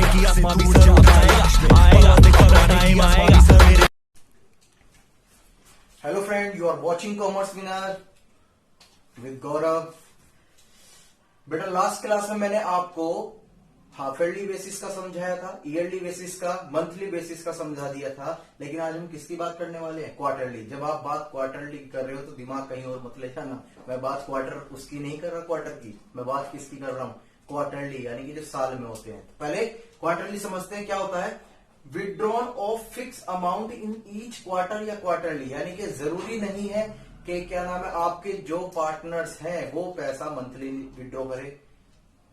की आत्मा भी दूर जाएगा, आएगा देखा टाइम आएगा सवेरे। Hello friend, you are watching commerce winner with Gaurav. बेटा लास्ट क्लास में मैंने आपको हाफ ईयरली बेसिस का समझाया था, ईयरली बेसिस का, मंथली बेसिस का समझा दिया था। लेकिन आज हम किसकी बात करने वाले हैं? क्वार्टरली। जब आप बात क्वार्टरली कर रहे हो तो दिमाग कहीं और मत ले जाना। मैं बात क्वार्टर उसकी नहीं कर रहा, क्वार्टर की। मैं बात किसकी कर रहा हूं? क्वार्टरली, यानी कि जो साल में होते हैं। पहले क्वार्टरली समझते हैं क्या होता है। Withdrawn of fix amount in each quarter या क्वार्टरली, यानी कि जरूरी नहीं है कि क्या नाम है आपके जो पार्टनर्स हैं वो पैसा मंथली विड्रॉ करें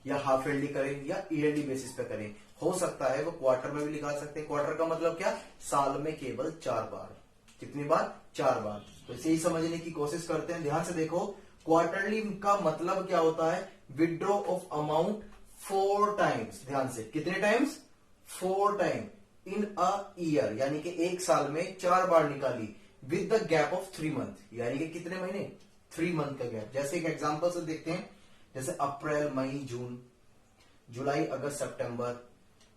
या हाफ ईयरली करें या ईयरली बेसिस पे करें। हो सकता है वो क्वार्टर में भी निकाल सकते हैं। क्वार्टर का मतलब क्या? साल में केवल 4 बार। कितनी बार? 4 बार। तो इसे ही समझने की कोशिश करते हैं। ध्यान से देखो, क्वार्टरली का मतलब क्या होता है? Withdraw of amount 4 times. ध्यान से, कितने times? 4 time in a year, यानी कि एक साल में 4 बार निकाली with the gap of 3 month, यानी कि कितने महीने? 3 मंथ का गैप। जैसे एक एग्जांपल से देखते हैं, जैसे अप्रैल, मई, जून, जुलाई, अगस्त, सितंबर,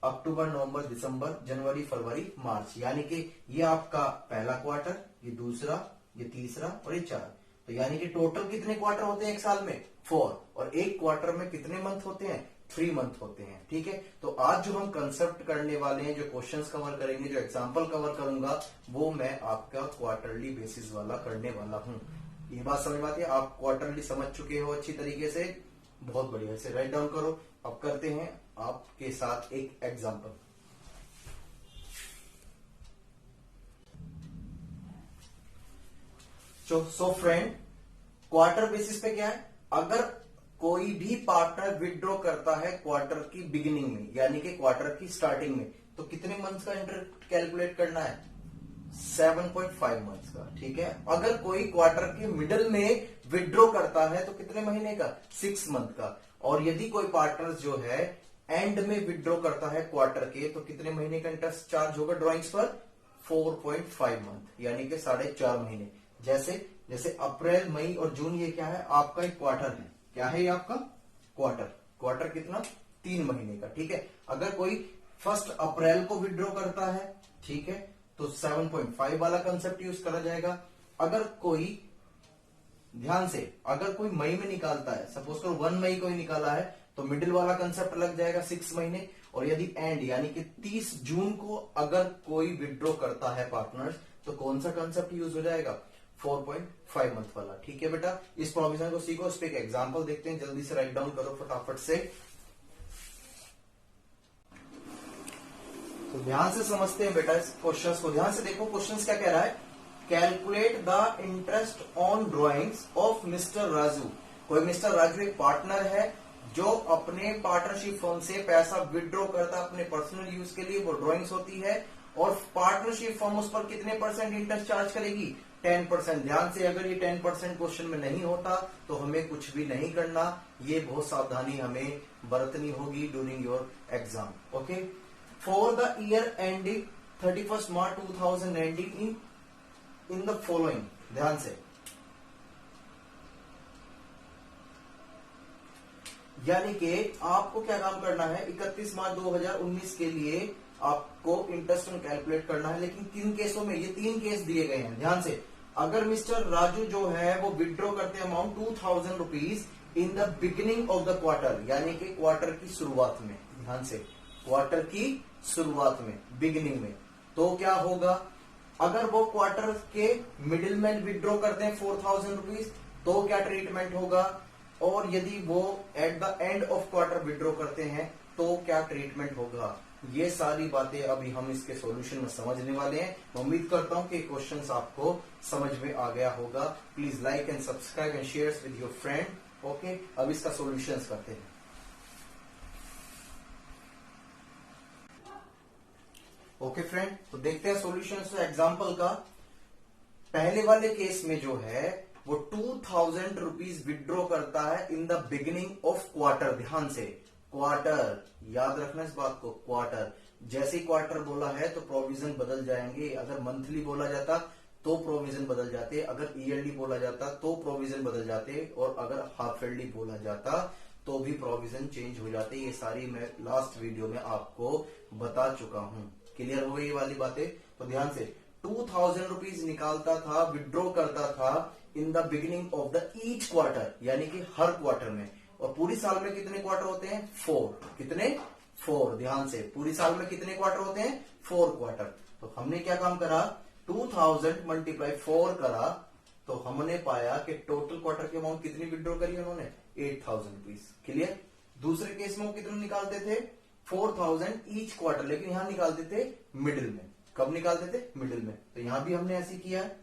अक्टूबर, नवंबर, दिसंबर, जनवरी, फरवरी, मार्च, यानी कि ये आपका पहला क्वार्टर, ये दूसरा, ये तीसरा और ये 4। तो यानी कि टोटल कितने क्वार्टर होते हैं एक साल में? 4। और एक क्वार्टर में कितने मंथ होते हैं? 3 मंथ होते हैं। ठीक है, तो आज जो हम कंसेप्ट करने वाले हैं, जो क्वेश्चंस कवर करेंगे, जो एग्जांपल कवर करूंगा, वो मैं आपका क्वार्टरली बेसिस वाला करने वाला हूं। ये बात समझ में आती है? आप क्वार्टरली समझ चुके हो अच्छी तरीके से, बहुत बढ़िया। इसे राइट डाउन करो। अब करते हैं आपके साथ एक example. So friend, quarter basis पे क्या है? अगर कोई भी पार्टनर विड्रॉ करता है क्वार्टर की बिगिनिंग में, यानी कि क्वार्टर की स्टार्टिंग में, तो कितने मंथ्स का इंटरेस्ट कैलकुलेट करना है? 7.5 मंथ्स का। ठीक है, अगर कोई क्वार्टर के मिडल में विड्रॉ करता है तो कितने महीने का? 6 मंथ का। और यदि कोई पार्टनर जो है एंड में विड्रॉ करता है क्वार्टर के, तो कितने महीने का इंटरेस्ट चार्ज होगा ड्रॉइंग्स पर? 4.5 मंथ, यानी कि 4.5 महीने। जैसे जैसे अप्रैल, मई और जून, ये क्या है? आपका एक क्वार्टर है। क्या है ये आपका? क्वार्टर। क्वार्टर कितना? 3 महीने का। ठीक है, अगर कोई 1 अप्रैल को विड्रॉ करता है, ठीक है, तो 7.5 वाला कंसेप्ट यूज करा जाएगा। अगर कोई, ध्यान से, अगर कोई मई में निकालता है, सपोज करो 1 मई को ही निकाला है, तो मिडिल वाला कंसेप्ट लग जाएगा 6 महीने। और यदि एंड, यानी कि 30 जून को अगर कोई विड्रॉ करता है पार्टनर्स, तो कौन सा कंसेप्ट यूज हो जाएगा? 4.5 मंथ वाला। ठीक है बेटा, इस प्रोविजन को सीखो। इस पे एक एग्जांपल देखते हैं, जल्दी से राइट डाउन करो फटाफट से। तो ध्यान से समझते हैं बेटा इस क्वेश्चंस को। ध्यान से देखो, क्वेश्चंस क्या कह रहा है? Calculate the interest on drawings of mister Raju. कोई मिस्टर राजू एक पार्टनर है जो अपने पार्टनरशिप फर्म से पैसा विड्रॉ करता है अपने पर्सनल यूज के लिए, वो ड्रॉइंग्स होती है। और पार्टनरशिप फर्म उस पर कितने परसेंट इंटरेस्ट चार्ज करेगी? 10%। ध्यान से, अगर ये 10% क्वेश्चन में नहीं होता तो हमें कुछ भी नहीं करना। ये बहुत सावधानी हमें बरतनी होगी during your exam. Okay, for the year ending 31 March 2019 in the following. ध्यान से, यानी कि आपको क्या काम करना है? 31 मार्च 2019 के लिए आपको इंटरेस्ट कैलकुलेट करना है। लेकिन किन केसों में? ये 3 केस दिए गए हैं। ध्यान से, अगर मिस्टर राजू जो है वो विड्रॉ करते हैं amount 2000 rupees in the beginning of the quarter, यानी कि क्वार्टर की शुरुआत में। ध्यान से, क्वार्टर की शुरुआत में, बिगिनिंग में, तो क्या होगा? अगर वो क्वार्टर के मिडिल में विड्रॉ करते हैं 4000 रुपीज, तो क्या ट्रीटमेंट होगा? और यदि वो at the end of quarter withdraw करते हैं तो क्या ट्रीटमेंट होगा? ये सारी बातें अभी हम इसके सॉल्यूशन में समझने वाले हैं। मैं उम्मीद करता हूं कि क्वेश्चंस आपको समझ में आ गया होगा। Please like and subscribe and share with your friend. Okay, अब इसका सॉल्यूशंस करते हैं। ओके फ्रेंड, तो देखते हैं सॉल्यूशंस एग्जांपल का। पहले वाले केस में जो है वो 2000 रुपीज विड्रॉ करता है in the beginning of quarter. ध्यान से, क्वार्टर, याद रखना इस बात को, क्वार्टर। जैसे ही क्वार्टर बोला है तो प्रोविजन बदल जाएंगे। अगर मंथली बोला जाता तो प्रोविजन बदल जाते, अगर ईयरली बोला जाता तो प्रोविजन बदल जाते, और अगर हाफ ईयरली बोला जाता तो भी प्रोविजन चेंज हो जाते। ये सारी मैं लास्ट वीडियो में आपको बता चुका हूं। क्लियर हो गई ये वाली बातें? तो ध्यान से 2000 रुपीज निकालता था, विड्रॉ करता था in the beginning of the each quarter, यानी कि हर क्वार्टर में। और पूरी साल में कितने क्वार्टर होते हैं? 4। कितने? 4। ध्यान से, पूरी साल में कितने क्वार्टर होते हैं? 4 क्वार्टर। तो हमने क्या काम करा? 2000 मल्टीप्लाई 4 करा, तो हमने पाया कि टोटल क्वार्टर की अमाउंट कितनी विड्रॉ करी उन्होंने? 8000 रुपीज। क्लियर? दूसरे केस में वो कितना निकालते थे? 4000 ईच क्वार्टर, लेकिन यहां निकालते थे मिडिल में। कब निकालते थे? मिडिल में। तो यहां भी हमने ऐसे किया है।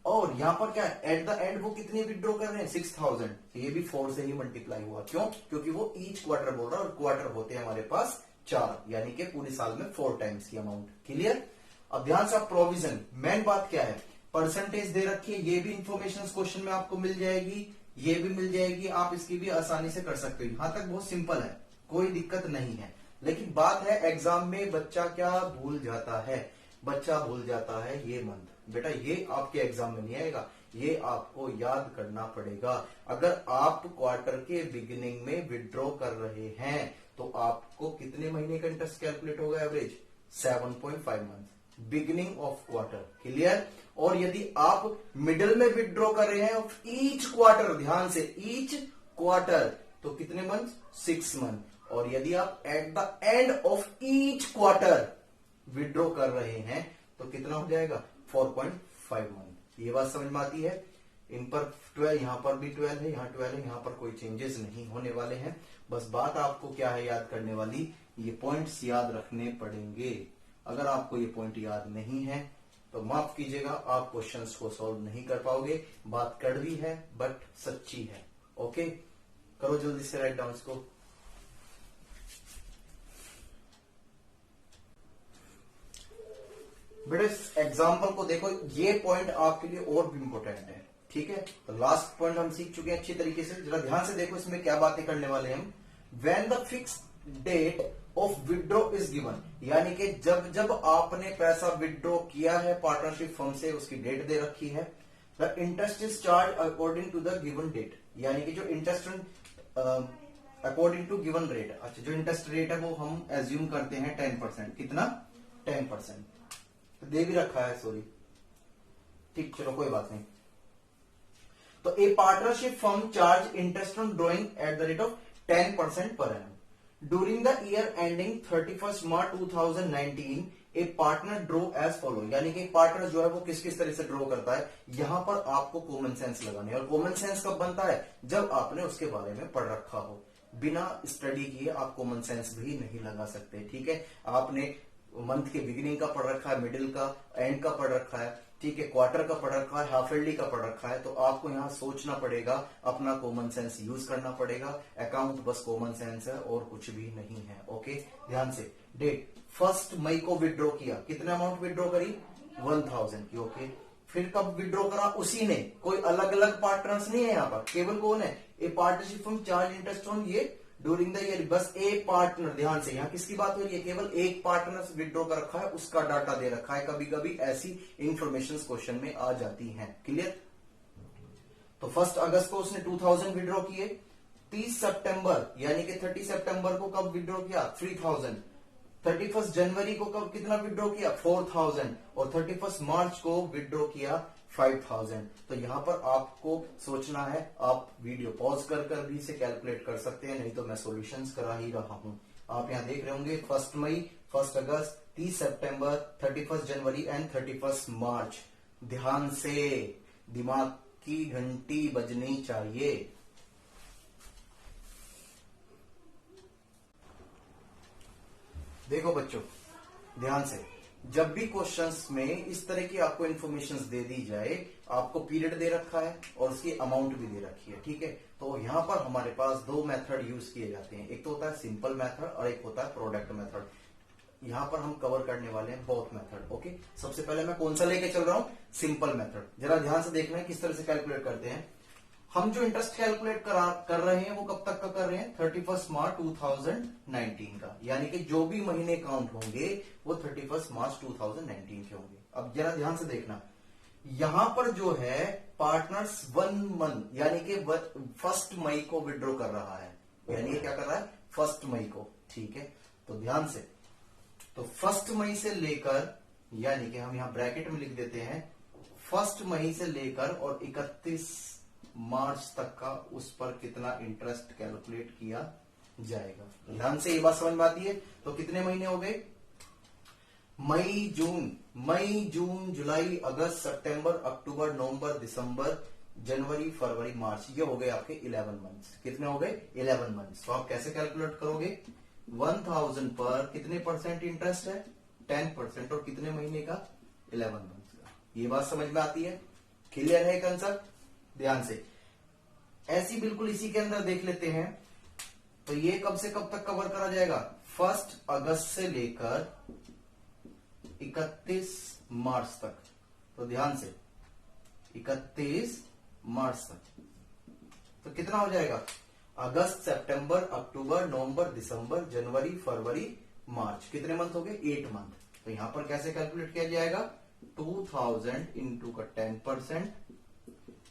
और यहां पर क्या है? एट द एंड वो कितने विड्रॉ कर रहे हैं? 6000। तो ये भी 4 से ही मल्टीप्लाई हुआ। क्यों? क्योंकि वो ईच क्वार्टर बोल रहा है, और क्वार्टर होते हैं हमारे पास 4, यानी कि पूरी साल में 4 टाइम्स की अमाउंट। क्लियर? अब ध्यान से, प्रोविजन मेन बात क्या है? परसेंटेज दे रखी है, ये भी इंफॉर्मेशन क्वेश्चन में आपको मिल जाएगी, ये भी मिल जाएगी, आप इसकी भी आसानी से कर सकते हो। यहां तक बहुत सिंपल है, कोई दिक्कत नहीं है। लेकिन बात है एग्जाम में बच्चा क्या भूल जाता है? बच्चा भूल जाता है ये मंथ। बेटा ये आपके एग्जाम में नहीं आएगा, ये आपको याद करना पड़ेगा। अगर आप क्वार्टर के बिगिनिंग में विड्रॉ कर रहे हैं तो आपको कितने महीने का इंटरेस्ट कैलकुलेट होगा? Average 7.5 month, beginning of quarter. Clear? और यदि आप मिडिल में विड्रॉ कर रहे हैं ऑफ ईच क्वार्टर, ध्यान से, ईच क्वार्टर, तो कितने मंथ? 6 मंथ। और यदि आप at the end of each quarter withdraw कर रहे हैं तो कितना हो जाएगा? 4.5 मंथ। ये बात समझ में आती है? इन पर 12, यहां पर भी 12 है, यहां 12 है, यहां पर कोई चेंजेस नहीं होने वाले हैं। बस बात आपको क्या है याद करने वाली? ये पॉइंट्स याद रखने पड़ेंगे। अगर आपको ये पॉइंट याद नहीं है तो माफ कीजिएगा, आप क्वेश्चंस को सॉल्व नहीं कर पाओगे। बात कड़वी है बट सच्ची है। ओके, करो जल्दी से राइट डाउन इसको। बेटा इस एग्जाम्पल को देखो, ये पॉइंट आपके लिए और भी इंपॉर्टेंट है। ठीक है, तो लास्ट पॉइंट हम सीख चुके हैं अच्छी तरीके से। जरा ध्यान से देखो, इसमें क्या बातें करने वाले हैं हम। When the fix date of withdraw is given, यानी कि जब जब आपने पैसा विड्रॉ किया है पार्टनरशिप फर्म से, उसकी डेट दे रखी है। The interest is charge according to the given date, यानी कि जो interest according to given rate. अच्छा, जो इंटरेस्ट रेट है वो हम एज्यूम करते हैं 10%। कितना? 10%। तो दे भी रखा है, सॉरी, ठीक, चलो कोई बात नहीं। तो a partnership firm charge interest on drawing at the rate of 10% per annum during the year ending 31 March 2019। A partner draw as follow, यानी कि पार्टनर जो है वो किस किस तरह से ड्रॉ करता है। यहां पर आपको कॉमन सेंस लगानी है। और कॉमन सेंस कब बनता है? जब आपने उसके बारे में पढ़ रखा हो। बिना स्टडी किए आप कॉमन सेंस भी नहीं लगा सकते। ठीक है, आपने मंथ के बिगिनिंग का पढ़ रखा है, मिडिल का, एंड का पढ़ रखा है, ठीक है, क्वार्टर का पढ़ रखा है, हाफ ईयरली का पढ़ रखा है, तो आपको यहां सोचना पड़ेगा, अपना कॉमन सेंस यूज करना पड़ेगा। अकाउंट बस कॉमन सेंस है और कुछ भी नहीं है। ओके, ध्यान से, डेट 1 मई को विड्रॉ किया, कितना अमाउंट विड्रॉ करी? 1000 की। ओके, फिर कब विड्रॉ करा? उसी ने, कोई अलग अलग पार्टनर्स नहीं है यहाँ पर, केवल कौन है? ए partnership firm charge interest on ये ड्यूरिंग द ईयर, बस एक पार्टनर। ध्यान से, यहां किसकी बात हो रही है? केवल एक पार्टनर विड्रॉ कर रखा है, उसका डाटा दे रखा है। कभी कभी ऐसी इंफॉर्मेशन क्वेश्चन में आ जाती हैं। क्लियर? तो 1 अगस्त को उसने 2000 विड्रॉ किए। 30 सितंबर यानी कि 30 सितंबर को कब विड्रॉ किया? 3000। 31 जनवरी को कब कितना विड्रॉ किया? 4000। और 31 मार्च को विड्रॉ किया 5000। तो यहां पर आपको सोचना है, आप वीडियो पॉज कर कर भी इसे कैलकुलेट कर सकते हैं, नहीं तो मैं सॉल्यूशंस करा ही रहा हूं। आप यहां देख रहे होंगे 1 मई, 1 अगस्त, 30 सितंबर, 31 जनवरी एंड 31 मार्च। ध्यान से, दिमाग की घंटी बजनी चाहिए। देखो बच्चों, ध्यान से, जब भी क्वेश्चंस में इस तरह की आपको इन्फॉर्मेशन दे दी जाए, आपको पीरियड दे रखा है और उसकी अमाउंट भी दे रखी है। ठीक है, तो यहां पर हमारे पास 2 मेथड यूज किए जाते हैं। एक तो होता है सिंपल मेथड और एक होता है प्रोडक्ट मेथड। यहां पर हम कवर करने वाले हैं बोथ मेथड। ओके, सबसे पहले मैं कौन सा लेके चल रहा हूं? Simple method. जरा ध्यान से देखना है किस तरह से कैलकुलेट करते हैं। हम जो इंटरेस्ट कैलकुलेट कर रहे हैं वो कब तक का कर रहे हैं? 31 मार्च 2019 का, यानी कि जो भी महीने काउंट होंगे वो 31 मार्च 2019 के होंगे। अब जरा ध्यान से देखना, यहां पर जो है पार्टनर्स 1 मंथ यानी कि 1 मई को विड्रॉ कर रहा है, यानी ये क्या कर रहा है 1 मई को, ठीक है। तो ध्यान से, तो 1 मई से लेकर, यानी कि हम यहां ब्रैकेट में लिख देते हैं 1 मई से लेकर और 31 मार्च तक का उस पर कितना इंटरेस्ट कैलकुलेट किया जाएगा। ध्यान से ये बात समझ में आती है। तो कितने महीने हो गए, मई जून जुलाई अगस्त सितंबर अक्टूबर नवंबर दिसंबर जनवरी फरवरी मार्च, ये हो गए आपके 11 मंथ्स। कितने हो गए 11 मंथ्स। तो आप कैसे कैलकुलेट करोगे, 1000 पर कितने परसेंट इंटरेस्ट है 10% और कितने महीने का 11 मंथ्स का। ये बात समझ में आती है, क्लियर है कंसेप्ट। ध्यान से ऐसी बिल्कुल इसी के अंदर देख लेते हैं। तो ये कब से कब तक कवर करा जाएगा, 1 अगस्त से लेकर 31 मार्च तक। तो ध्यान से 31 मार्च तक, तो कितना हो जाएगा, अगस्त सितंबर अक्टूबर नवंबर दिसंबर जनवरी फरवरी मार्च, कितने मंथ हो गए 8 मंथ। तो यहां पर कैसे कैलकुलेट किया जाएगा, 2000 इंटू का 10%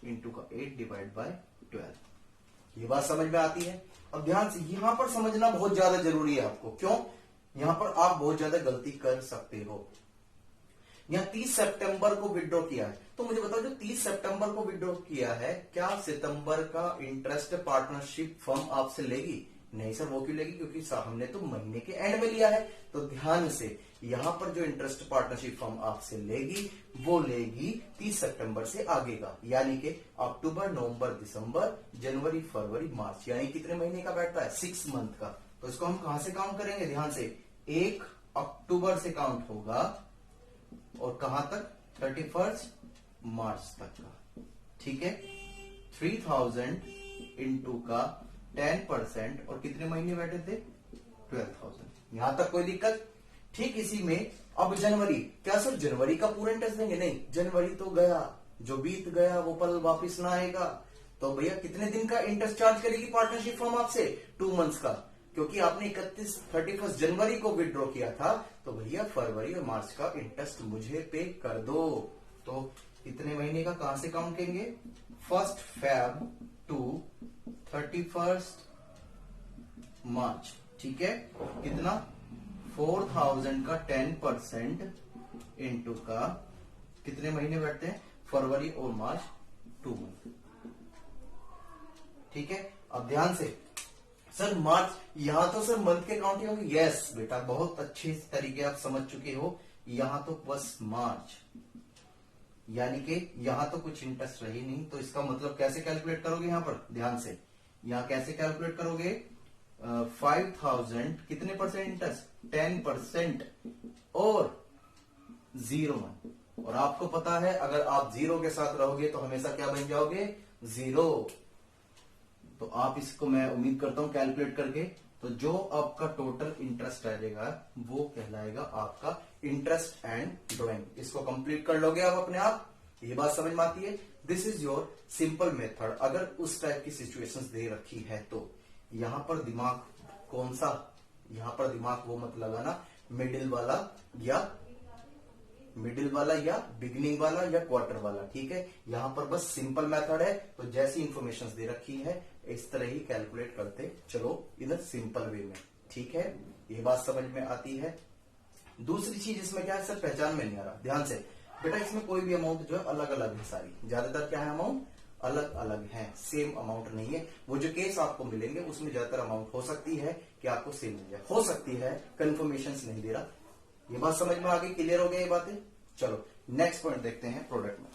इंटू का 8 डिवाइड बाय 12। ये बात समझ में आती है। अब ध्यान से यहां पर समझना बहुत ज्यादा जरूरी है आपको। क्यों, यहां पर आप बहुत ज्यादा गलती कर सकते हो। यहां 30 सितंबर को विड्रॉ किया है, तो मुझे बताओ जो 30 सितंबर को विड्रॉ किया है, क्या सितंबर का इंटरेस्ट पार्टनरशिप फर्म आपसे लेगी? नहीं सर, वो क्यों लेगी, क्योंकि हमने तो महीने के एंड में लिया है। तो ध्यान से यहां पर जो इंटरेस्ट पार्टनरशिप फर्म आपसे लेगी वो लेगी 30 सितंबर से आगे का, यानी कि अक्टूबर नवंबर दिसंबर जनवरी फरवरी मार्च, यानी कितने महीने का बैठता है 6 मंथ का। तो इसको हम कहां से काउंट करेंगे, ध्यान से 1 अक्टूबर से काउंट होगा और कहां तक 31 मार्च तक का, ठीक है। 3000 इंटू का 10% और कितने महीने बैठे थे 12,000। यहां तक कोई दिक्कत। ठीक इसी में अब जनवरी, क्या सर जनवरी का पूरा इंटरेस्ट देंगे? नहीं, जनवरी तो गया, जो बीत गया वो पल वापिस ना आएगा। तो भैया कितने दिन का इंटरेस्ट चार्ज करेगी पार्टनरशिप फर्म आपसे, 2 मंथ्स का, क्योंकि आपने 31 जनवरी को विड्रॉ किया था। तो भैया फरवरी और मार्च का इंटरेस्ट मुझे पे कर दो। तो इतने महीने का कहां से काउंट करेंगे, 1 Feb टू 31 मार्च, ठीक है। कितना 4000 का 10% इंटू का कितने महीने बैठते हैं, फरवरी और मार्च 2 मंथ, ठीक है। अब ध्यान से सर मार्च, यहां तो सर मंथ के काउंटिंग होगी। यस बेटा, बहुत अच्छे तरीके आप समझ चुके हो। यहां तो बस मार्च, यानी कि यहां तो कुछ इंटरेस्ट रही नहीं। तो इसका मतलब कैसे कैलकुलेट करोगे, यहां पर ध्यान से, यहां कैसे कैलकुलेट करोगे, 5000 कितने परसेंट इंटरेस्ट 10% और 0 मंथ। और आपको पता है अगर आप 0 के साथ रहोगे तो हमेशा क्या बन जाओगे, 0। तो आप इसको मैं उम्मीद करता हूं कैलकुलेट करके, तो जो आपका टोटल इंटरेस्ट रहेगा वो कहलाएगा आपका इंटरेस्ट एंड ड्रॉइंग। इसको कंप्लीट कर लोगे आप अपने आप, ये बात समझ में आती है। This is your simple method. अगर उस टाइप की सिचुएशंस दे रखी है तो यहां पर दिमाग कौन सा, यहां पर दिमाग वो मत लगाना मिडिल वाला या बिगिनिंग वाला या क्वार्टर वाला, ठीक है। यहां पर बस सिंपल मेथड है। तो जैसी इंफॉर्मेशन दे रखी है इस तरह ही कैलकुलेट करते चलो इन सिंपल वे में, ठीक है। ये बात समझ में आती है। दूसरी चीज इसमें क्या है सर, पहचान में नहीं आ रहा। ध्यान से बेटा, इसमें कोई भी अमाउंट जो है अलग अलग है, सारी ज्यादातर क्या है अमाउंट अलग अलग है, सेम अमाउंट नहीं है। वो जो केस आपको मिलेंगे उसमें ज्यादातर अमाउंट हो सकती है कि आपको सेम मिल जाए, हो सकती है कंफर्मेशन नहीं दे रहा। ये बात समझ में आ गई, क्लियर हो गया ये बातें। चलो नेक्स्ट पॉइंट देखते हैं प्रोडक्ट में।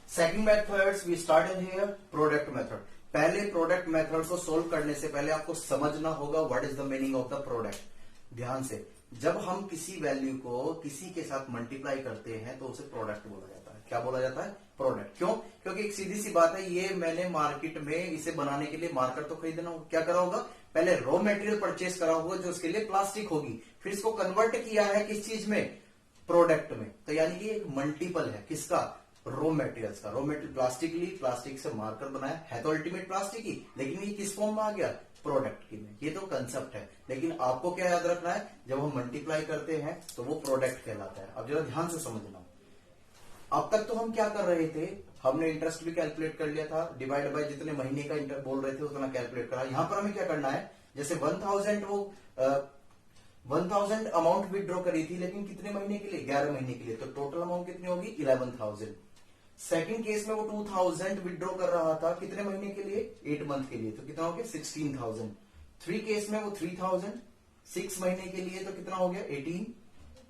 Second methods we started here, product method. पहले प्रोडक्ट मेथड को सोल्व करने से पहले आपको समझना होगा what is the meaning of the product. ध्यान से, जब हम किसी वैल्यू को किसी के साथ मल्टीप्लाई करते हैं तो उसे प्रोडक्ट बोला जाता है। क्या बोला जाता है, प्रोडक्ट। क्यों, क्योंकि एक सीधी सी बात है, ये मैंने मार्केट में इसे बनाने के लिए मार्कर तो खरीदना होगा। क्या करा होगा, पहले रॉ मटेरियल परचेज करा होगा जो उसके लिए प्लास्टिक होगी, फिर इसको कन्वर्ट किया है किस चीज में, प्रोडक्ट में। तो यानी कि एक मल्टीपल है किसका, रॉ मटेरियल्स का। रॉ मटेरियल प्लास्टिक ली, प्लास्टिक से मार्कर बनाया है तो अल्टीमेट प्लास्टिक ही, लेकिन ये किस फॉर्म में आ गया, प्रोडक्ट की में। ये तो कंसेप्ट है, लेकिन आपको क्या याद रखना है, जब हम मल्टीप्लाई करते हैं तो वो प्रोडक्ट कहलाता है। अब जरा ध्यान से समझना, अब तक तो हम क्या कर रहे थे, हमने इंटरेस्ट भी कैलकुलेट कर लिया था, डिवाइड बाय जितने महीने का इंटरेस्ट बोल रहे थे उतना कैलकुलेट करा। यहां पर हमें क्या करना है, जैसे 1000 वो 1000 अमाउंट विड्रॉ करी थी, लेकिन कितने महीने के लिए, 11 महीने के लिए, तो टोटल अमाउंट कितनी होगी 11000। सेकंड केस में वो 2000 विड्रॉ कर रहा था, कितने महीने के लिए, 8 मंथ के लिए, तो कितना हो गया 16000। थ्री केस में वो 3000 6 महीने के लिए, तो कितना हो गया 18।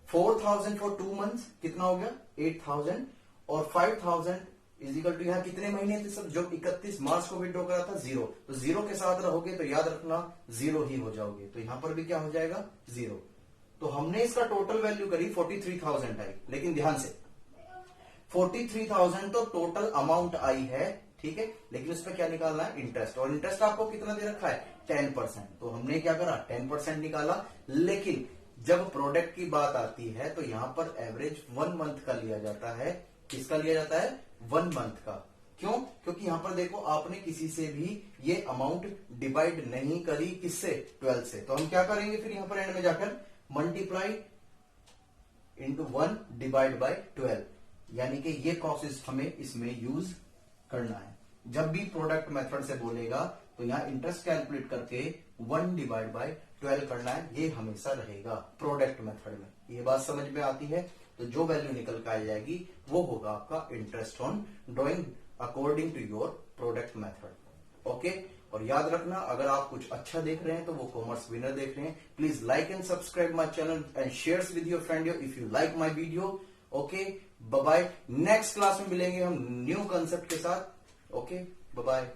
4000 फॉर 2 मंथ्स, कितना हो गया 8000। और 5000 इज इक्वल टू यहाँ कितने महीने थे सब, जो 31 मार्च को विड्रॉ करा था 0, तो 0 के साथ रहोगे तो याद रखना 0 ही हो जाओगे, तो यहां पर भी क्या हो जाएगा 0। तो हमने इसका टोटल वैल्यू करी 43000 आई, लेकिन ध्यान से 43000 तो टोटल अमाउंट आई है, ठीक है, लेकिन उस पर क्या निकालना है, इंटरेस्ट, और इंटरेस्ट आपको कितना दे रखा है 10%, तो हमने क्या करा 10% निकाला। लेकिन जब प्रोडक्ट की बात आती है तो यहां पर एवरेज 1 मंथ का लिया जाता है, किसका लिया जाता है 1 मंथ का। क्यों, क्योंकि यहां पर देखो आपने किसी से भी ये अमाउंट डिवाइड नहीं करी, किससे 12 से, तो हम क्या करेंगे फिर यहां पर एंड में जाकर मल्टीप्लाई इंटू 1 डिवाइड बाय 12, यानी कि ये प्रोसेस हमें इसमें यूज करना है। जब भी प्रोडक्ट मेथड से बोलेगा तो यहां इंटरेस्ट कैलकुलेट करके 1 डिवाइड बाय 12 करना है, ये हमेशा रहेगा प्रोडक्ट मेथड में। ये बात समझ में आती है, तो जो वैल्यू निकल के आ जाएगी वो होगा आपका interest on drawing according to your product method. Okay, और याद रखना अगर आप कुछ अच्छा देख रहे हैं तो वो कॉमर्स विनर देख रहे हैं। Please like and subscribe my channel and share with your friend if you like my video. Okay, bye bye. Next class में मिलेंगे हम न्यू कंसेप्ट के साथ। ओके, बाय बाय।